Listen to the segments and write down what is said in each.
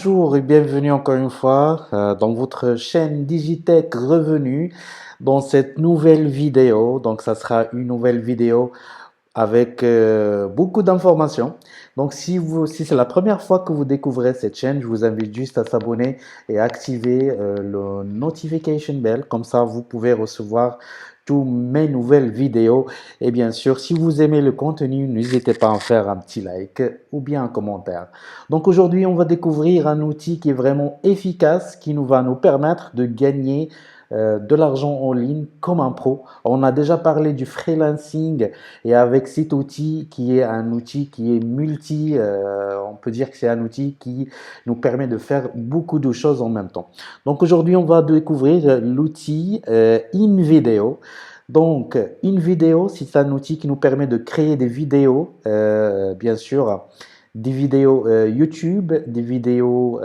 Bonjour et bienvenue encore une fois dans votre chaîne Digitech Revenu dans cette nouvelle vidéo. Donc, ça sera une nouvelle vidéo avec beaucoup d'informations. Donc, si c'est la première fois que vous découvrez cette chaîne, je vous invite juste à s'abonner et à activer le notification bell. Comme ça, vous pouvez recevoir tous mes nouvelles vidéos. Et bien sûr, si vous aimez le contenu, n'hésitez pas à en faire un petit like ou bien un commentaire. Donc aujourd'hui, on va découvrir un outil qui est vraiment efficace, qui va nous permettre de gagner de l'argent en ligne comme un pro. On a déjà parlé du freelancing et avec cet outil qui est un outil qui est on peut dire que c'est un outil qui nous permet de faire beaucoup de choses en même temps. Donc aujourd'hui, on va découvrir l'outil InVideo. Donc, InVideo, c'est un outil qui nous permet de créer des vidéos, bien sûr, des vidéos YouTube, des vidéos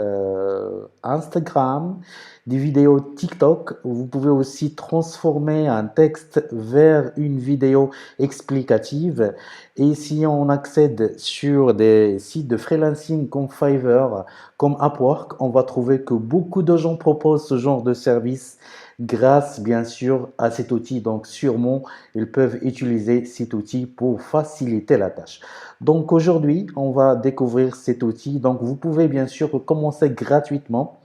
Instagram, des vidéos TikTok. Vous pouvez aussi transformer un texte vers une vidéo explicative. Et si on accède sur des sites de freelancing comme Fiverr, comme Upwork, on va trouver que beaucoup de gens proposent ce genre de service grâce bien sûr à cet outil. Donc sûrement, ils peuvent utiliser cet outil pour faciliter la tâche. Donc aujourd'hui, on va découvrir cet outil. Donc vous pouvez bien sûr commencer gratuitement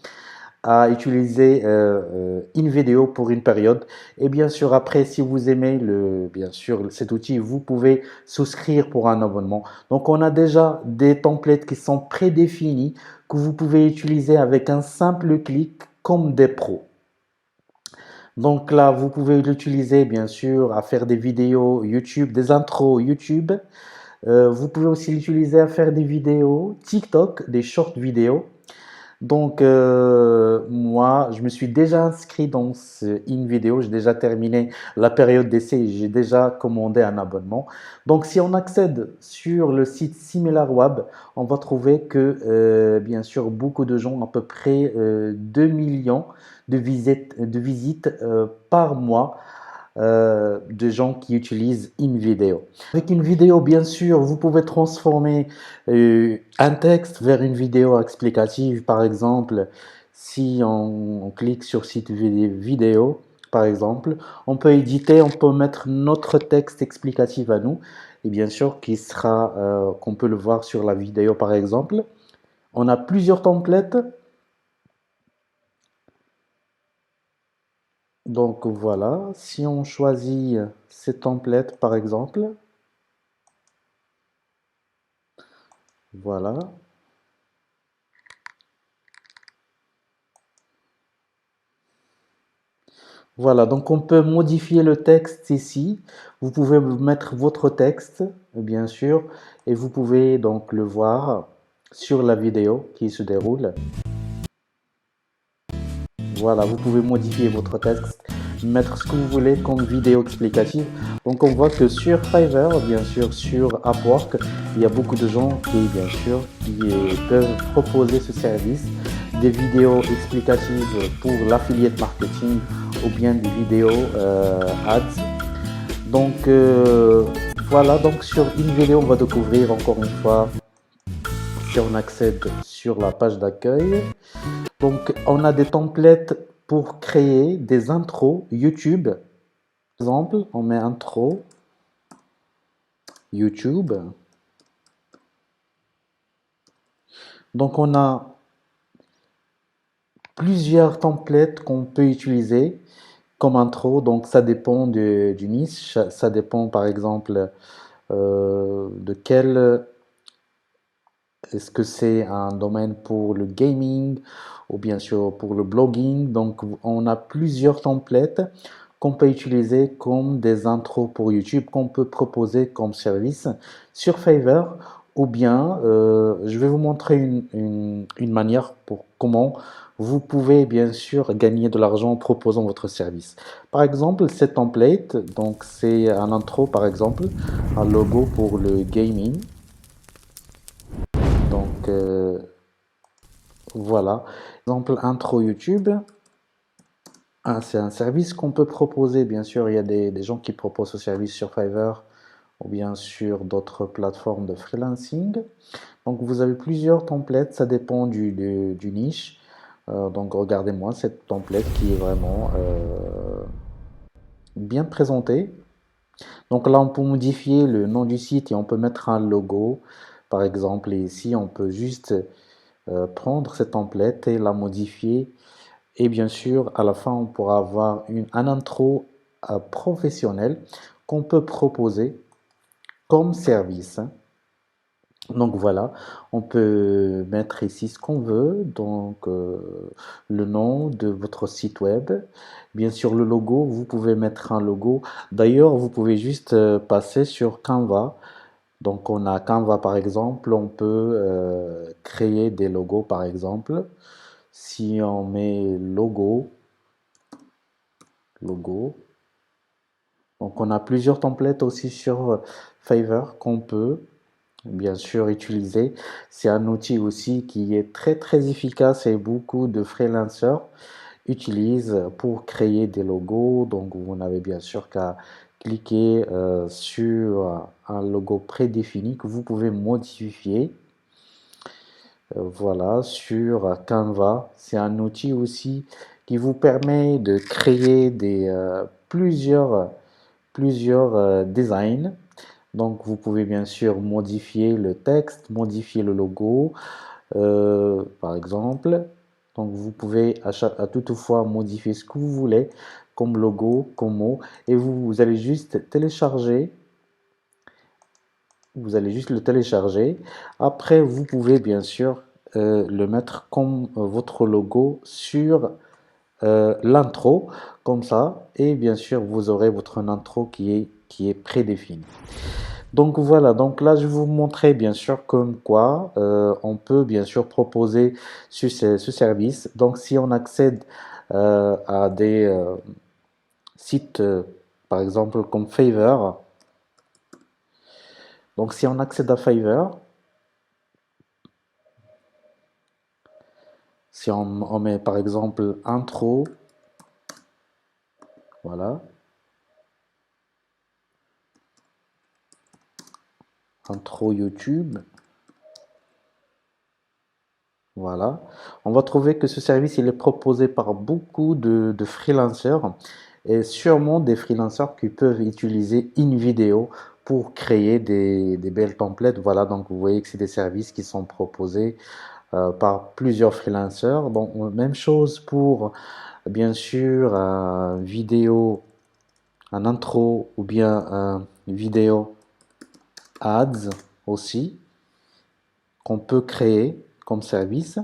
à utiliser InVideo pour une période. Et bien sûr, après, si vous aimez bien sûr cet outil, vous pouvez souscrire pour un abonnement. Donc on a déjà des templates qui sont prédéfinis que vous pouvez utiliser avec un simple clic comme des pros. Donc là, vous pouvez l'utiliser bien sûr à faire des vidéos YouTube, des intros YouTube. Vous pouvez aussi l'utiliser à faire des vidéos TikTok, des short vidéos. Donc moi, je me suis déjà inscrit dans ce InVideo, j'ai déjà terminé la période d'essai, j'ai déjà commandé un abonnement. Donc si on accède sur le site SimilarWeb, on va trouver que bien sûr beaucoup de gens, à peu près 2 millions de visites par mois de gens qui utilisent InVideo. Avec une vidéo, bien sûr, vous pouvez transformer un texte vers une vidéo explicative. Par exemple, si on clique sur site vidéo, par exemple, on peut éditer, on peut mettre notre texte explicatif à nous, et bien sûr, qu'on peut le voir sur la vidéo, par exemple. On a plusieurs templates. Donc voilà, si on choisit ces templates, par exemple, voilà. Voilà, donc on peut modifier le texte ici. Vous pouvez mettre votre texte, bien sûr, et vous pouvez donc le voir sur la vidéo qui se déroule. Voilà, vous pouvez modifier votre texte, mettre ce que vous voulez comme vidéo explicative. Donc on voit que sur Fiverr, bien sûr, sur Upwork, il y a beaucoup de gens qui, bien sûr, qui peuvent proposer ce service, des vidéos explicatives pour l'affiliate marketing ou bien des vidéos ads. Donc voilà, donc sur une vidéo, on va découvrir encore une fois si on accède sur la page d'accueil. Donc, on a des templates pour créer des intros YouTube. Par exemple, on met intro YouTube. Donc, on a plusieurs templates qu'on peut utiliser comme intro. Donc, ça dépend du niche. Ça dépend, par exemple, de quel... Est-ce que c'est un domaine pour le gaming ou bien sûr pour le blogging? Donc, on a plusieurs templates qu'on peut utiliser comme des intros pour YouTube, qu'on peut proposer comme service sur Fiverr. Ou bien, je vais vous montrer une manière pour comment vous pouvez bien sûr gagner de l'argent en proposant votre service. Par exemple, cette template, donc c'est un intro par exemple, un logo pour le gaming. Donc voilà, par exemple intro YouTube, c'est un service qu'on peut proposer, bien sûr il y a des gens qui proposent ce service sur Fiverr ou bien sur d'autres plateformes de freelancing. Donc vous avez plusieurs templates, ça dépend du niche. Donc regardez-moi cette template qui est vraiment bien présentée. Donc là, on peut modifier le nom du site et on peut mettre un logo, par exemple. Et ici, on peut juste prendre cette template et la modifier. Et bien sûr, à la fin, on pourra avoir un intro professionnel qu'on peut proposer comme service. Donc voilà, on peut mettre ici ce qu'on veut, donc le nom de votre site web. Bien sûr, le logo, vous pouvez mettre un logo. D'ailleurs, vous pouvez juste passer sur Canva. Donc on a Canva par exemple, on peut créer des logos par exemple. Si on met logo, donc on a plusieurs templates aussi sur Fiverr qu'on peut bien sûr utiliser. C'est un outil aussi qui est très très efficace et beaucoup de freelancers utilisent pour créer des logos. Donc vous n'avez bien sûr qu'à cliquer sur un logo prédéfini que vous pouvez modifier. Voilà, sur Canva. C'est un outil aussi qui vous permet de créer plusieurs designs. Donc, vous pouvez bien sûr modifier le texte, modifier le logo, par exemple. Donc, vous pouvez à toutefois modifier ce que vous voulez comme logo, comme mot, et vous allez juste télécharger. Vous allez juste le télécharger. Après, vous pouvez bien sûr le mettre comme votre logo sur l'intro, comme ça. Et bien sûr, vous aurez votre intro qui est prédéfinie. Donc voilà, donc là je vais vous montrer bien sûr comme quoi on peut bien sûr proposer ce service. Donc si on accède à des sites par exemple comme Fiverr, donc si on accède à Fiverr, si on met par exemple intro, voilà, intro YouTube, voilà, on va trouver que ce service il est proposé par beaucoup de freelancers et sûrement des freelancers qui peuvent utiliser InVideo pour créer des belles templates. Voilà, donc vous voyez que c'est des services qui sont proposés par plusieurs freelancers. Donc même chose pour bien sûr un intro ou bien vidéo ads aussi qu'on peut créer comme service.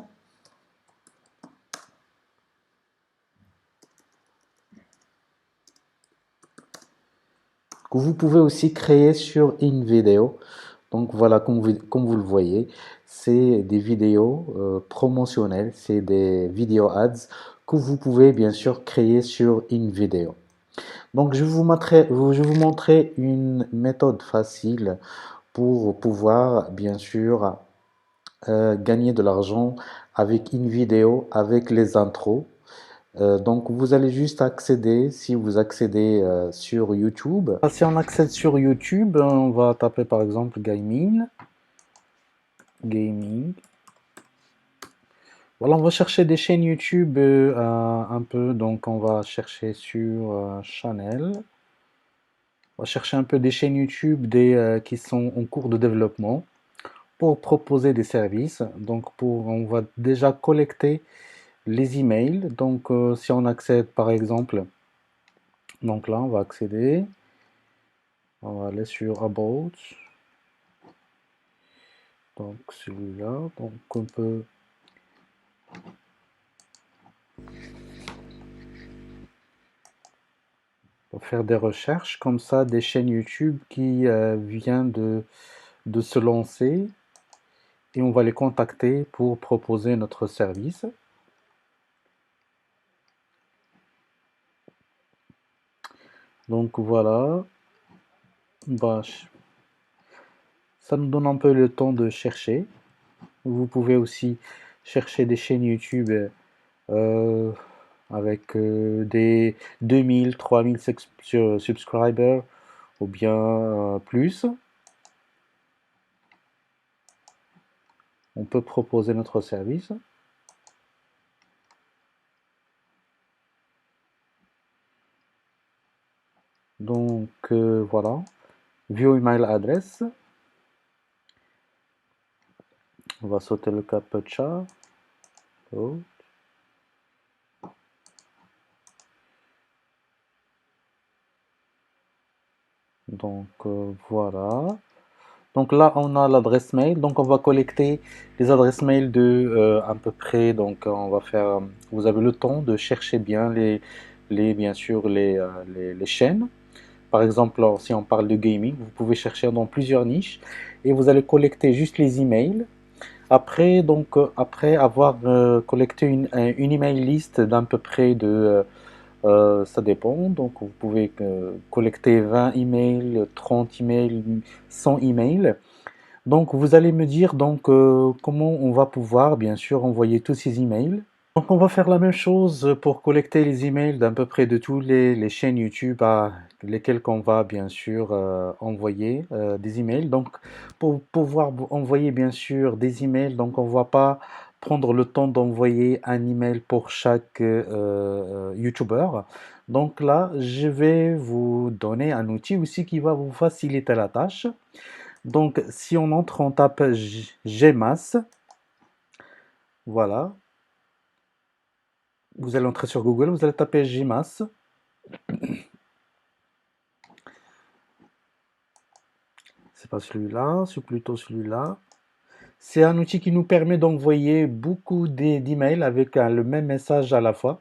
Que vous pouvez aussi créer sur InVideo. Donc voilà, comme vous le voyez, c'est des vidéos promotionnelles, c'est des vidéo ads que vous pouvez bien sûr créer sur InVideo. Donc je vais vous montrer une méthode facile pour pouvoir bien sûr gagner de l'argent avec InVideo, avec les intros. Donc vous allez juste accéder, si vous accédez sur YouTube. Si on accède sur YouTube, on va taper par exemple gaming. Voilà, on va chercher des chaînes YouTube un peu, donc on va chercher sur Channel. On va chercher un peu des chaînes YouTube qui sont en cours de développement pour proposer des services. Donc on va déjà collecter les emails. Donc si on accède par exemple, donc là on va accéder. On va aller sur About. Donc celui-là. Donc on peut faire des recherches comme ça, des chaînes YouTube qui viennent de se lancer et on va les contacter pour proposer notre service. Donc voilà. Bah, ça nous donne un peu le temps de chercher. Vous pouvez aussi chercher des chaînes YouTube euh, avec des 2000, 3000 subscribers ou bien plus. On peut proposer notre service. Donc voilà, view email address. On va sauter le captcha. Oh. Donc voilà. Donc là, on a l'adresse mail. Donc on va collecter les adresses mail de à peu près. Donc on va faire. Vous avez le temps de chercher bien bien sûr les chaînes. Par exemple, si on parle de gaming, vous pouvez chercher dans plusieurs niches et vous allez collecter juste les emails. Après, donc, après avoir collecté une email list d'à peu près ça dépend. Donc, vous pouvez collecter 20 emails, 30 emails, 100 emails. Donc, vous allez me dire donc comment on va pouvoir, bien sûr, envoyer tous ces emails. Donc, on va faire la même chose pour collecter les emails d'à peu près de tous les chaînes YouTube à lesquelles qu'on va bien sûr envoyer des emails. Donc, pour pouvoir envoyer bien sûr des emails, donc on va pas prendre le temps d'envoyer un email pour chaque YouTuber. Donc là, je vais vous donner un outil aussi qui va vous faciliter la tâche. Donc, si on entre, on tape Gmass. Voilà. Vous allez entrer sur Google, vous allez taper Gmass. C'est pas celui-là, c'est plutôt celui-là. C'est un outil qui nous permet d'envoyer beaucoup d'emails avec le même message à la fois.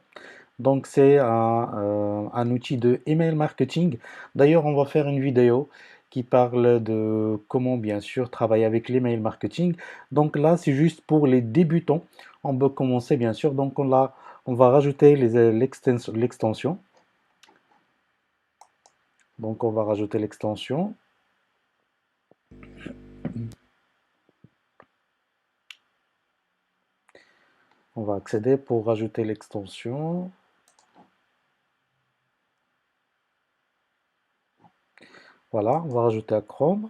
Donc c'est un outil de email marketing. D'ailleurs, on va faire une vidéo qui parle de comment bien sûr travailler avec l'email marketing. Donc là, c'est juste pour les débutants. On peut commencer bien sûr. Donc on va rajouter l'extension. Donc on va rajouter l'extension. On va accéder pour rajouter l'extension. Voilà, on va rajouter à Chrome.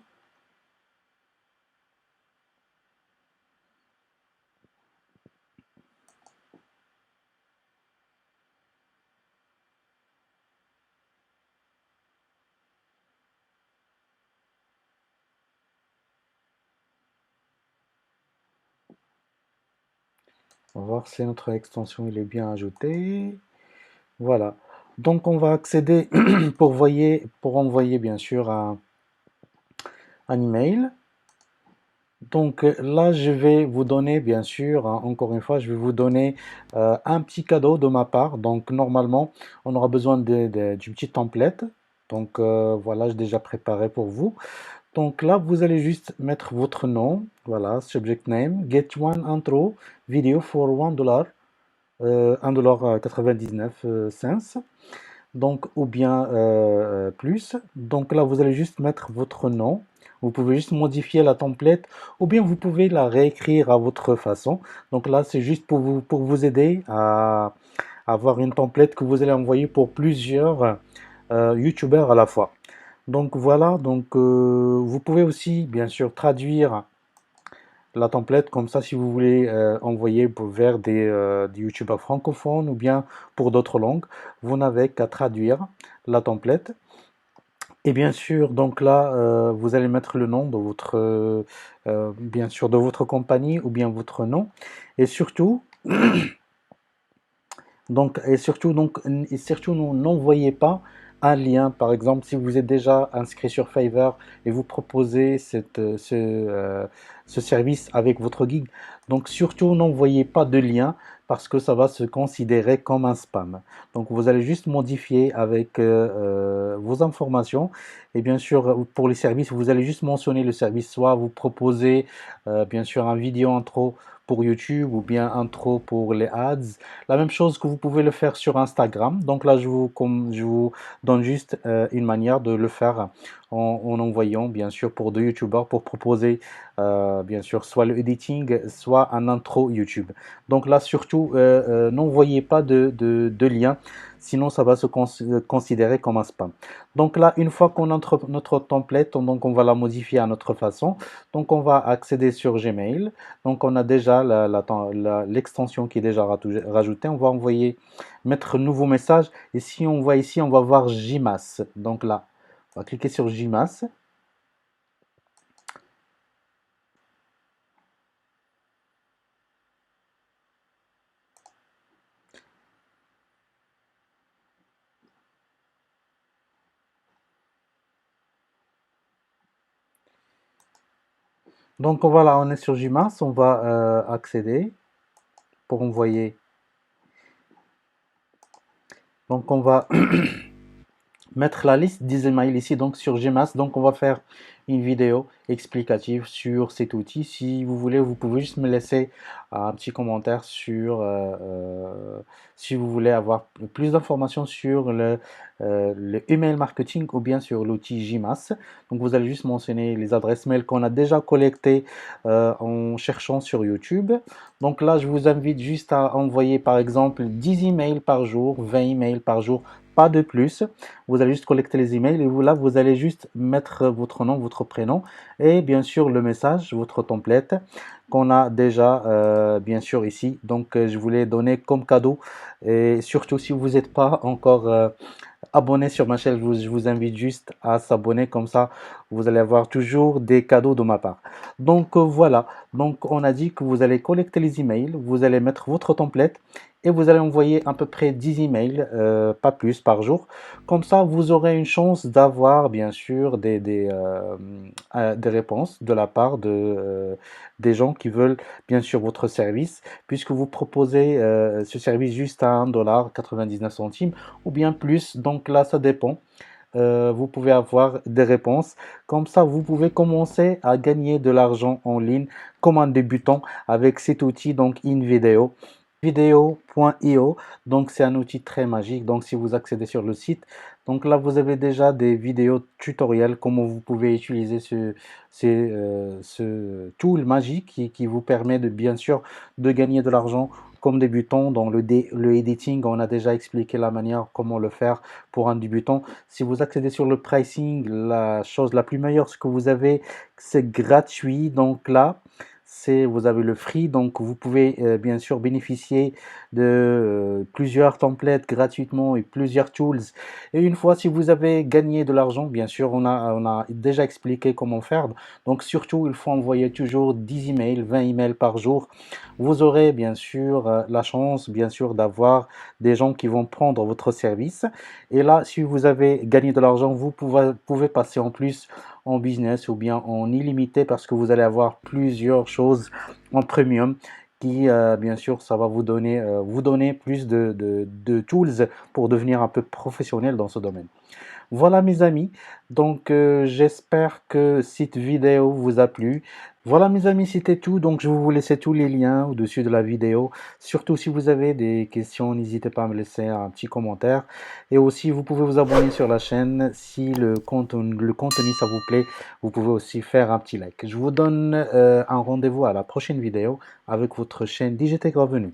On va voir si notre extension il est bien ajoutée. Voilà. Donc on va accéder pour envoyer bien sûr un email. Donc là, je vais vous donner, bien sûr, hein, encore une fois, je vais vous donner un petit cadeau de ma part. Donc normalement, on aura besoin du petit template. Donc voilà, j'ai déjà préparé pour vous. Donc là, vous allez juste mettre votre nom. Voilà, subject name, get one intro video for $1, $1,99 donc ou bien plus. Donc là, vous allez juste mettre votre nom. Vous pouvez juste modifier la template ou bien vous pouvez la réécrire à votre façon. Donc là, c'est juste pour vous aider à avoir une template que vous allez envoyer pour plusieurs YouTubers à la fois. Donc voilà, donc vous pouvez aussi bien sûr traduire la template comme ça si vous voulez envoyer vers des youtubeurs francophones ou bien pour d'autres langues, vous n'avez qu'à traduire la template. Et bien sûr, donc là, vous allez mettre le nom de votre, bien sûr, de votre compagnie ou bien votre nom. Et surtout, et surtout, n'envoyez pas un lien. Par exemple, si vous êtes déjà inscrit sur Fiverr et vous proposez ce service avec votre gig, donc surtout n'envoyez pas de lien parce que ça va se considérer comme un spam. Donc vous allez juste modifier avec vos informations et bien sûr pour les services, vous allez juste mentionner le service, soit vous proposez bien sûr un vidéo intro pour YouTube ou bien intro pour les ads. La même chose que vous pouvez le faire sur Instagram. Donc là, je vous donne juste une manière de le faire en envoyant, bien sûr, pour deux YouTubeurs pour proposer, bien sûr, soit le editing, soit un intro YouTube. Donc là, surtout, n'envoyez pas de lien. sinon ça va se considérer comme un spam. Donc là, une fois qu'on a notre template, donc on va la modifier à notre façon. Donc on va accéder sur Gmail. Donc on a déjà l'extension qui est déjà rajoutée. On va envoyer, mettre nouveau message. Et si on voit ici, on va voir JMass. Donc là, on va cliquer sur JMass. Donc voilà, on est sur JMass. On va accéder pour envoyer. Donc on va mettre la liste des emails ici donc sur Gmail. Donc on va faire une vidéo explicative sur cet outil. Si vous voulez, vous pouvez juste me laisser un petit commentaire sur si vous voulez avoir plus d'informations sur le email marketing ou bien sur l'outil Gmail. Donc vous allez juste mentionner les adresses mail qu'on a déjà collectées en cherchant sur YouTube. Donc là, je vous invite juste à envoyer par exemple 10 emails par jour, 20 emails par jour, pas de plus. Vous allez juste collecter les emails et là, vous allez juste mettre votre nom, votre prénom et bien sûr le message, votre template qu'on a déjà bien sûr ici. Donc, je vous l'ai donné comme cadeau et surtout si vous n'êtes pas encore abonné sur ma chaîne, je vous invite juste à s'abonner comme ça, vous allez avoir toujours des cadeaux de ma part. Donc voilà, donc on a dit que vous allez collecter les emails, vous allez mettre votre template et vous allez envoyer à peu près 10 emails, pas plus par jour. Comme ça, vous aurez une chance d'avoir bien sûr des réponses de la part des gens qui veulent bien sûr votre service, puisque vous proposez ce service juste à 1,99 $ ou bien plus. Donc là, ça dépend. Vous pouvez avoir des réponses. Comme ça, vous pouvez commencer à gagner de l'argent en ligne comme un débutant avec cet outil, donc InVideo. Video.io, donc c'est un outil très magique. Donc si vous accédez sur le site, donc là vous avez déjà des vidéos tutoriels comment vous pouvez utiliser ce tool magique qui vous permet de bien sûr de gagner de l'argent comme débutant. Dans le editing, on a déjà expliqué la manière comment le faire pour un débutant. Si vous accédez sur le pricing, la chose la plus meilleure, ce que vous avez, c'est gratuit. Donc là, vous avez le free, donc vous pouvez bien sûr bénéficier de plusieurs templates gratuitement et plusieurs tools. Et une fois, si vous avez gagné de l'argent, bien sûr, on a déjà expliqué comment faire. Donc surtout, il faut envoyer toujours 10 emails, 20 emails par jour. Vous aurez bien sûr la chance, bien sûr, d'avoir des gens qui vont prendre votre service. Et là, si vous avez gagné de l'argent, vous pouvez passer en plus en business ou bien en illimité parce que vous allez avoir plusieurs choses en premium qui, bien sûr, ça va vous donner plus de tools pour devenir un peu professionnel dans ce domaine. Voilà mes amis, donc j'espère que cette vidéo vous a plu. Voilà mes amis, c'était tout, donc je vais vous laisser tous les liens au-dessus de la vidéo. Surtout si vous avez des questions, n'hésitez pas à me laisser un petit commentaire. Et aussi, vous pouvez vous abonner sur la chaîne. Si le contenu ça vous plaît, vous pouvez aussi faire un petit like. Je vous donne un rendez-vous à la prochaine vidéo avec votre chaîne Digitech Revenu.